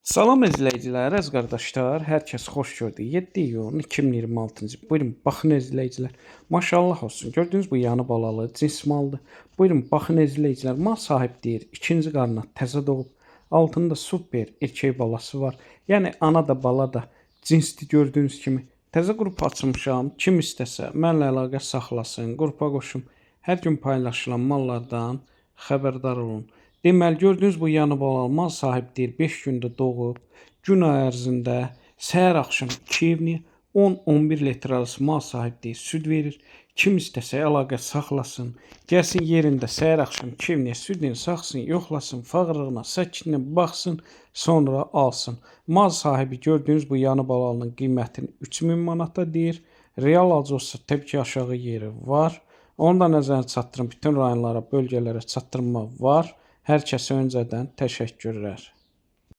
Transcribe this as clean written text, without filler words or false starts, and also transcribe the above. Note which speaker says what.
Speaker 1: Salam izləyicilər, əziz qardaşlar, hər kəs xoş gördük. 7 iyun 2026-cı. Buyurun, baxın izləyicilər. Maşallah olsun. Gördüyünüz bu yanı balalı cins maldır. Buyurun, baxın izləyicilər. Mal sahib deyir, ikinci qarına təzə doğub. Altında super erkək balası var. Yəni ana da bala da cinsli gördüyünüz kimi. Təzə qrup açmışam. Kim istəsə mənlə əlaqə saxlasın, qrupa qoşum. Hər gün paylaşılan mallardan xəbərdar olun. Deməli, gördüyünüz bu yanı balalı mal sahib deyir, 5 gündə doğub, gün ərzində səhər axşam 2 evni 10-11 litr arası mal sahib deyir, süd verir. Kim istəsə əlaqə saxlasın, gəlsin yerində səhər axşam 2 evniyə südünü saxsın, yoxlasın, fağırlığına, səkinə baxsın, sonra alsın. Mal sahibi gördüyünüz bu yanı balalının qiymətini 3000 manata deyir. Real alıcı olsa təbii ki aşağı yeri var. Onu da nəzərinə çatdırın, bütün rayonlara, bölgələrə çatdırma var. Hər kəsə öncədən təşəkkürlər.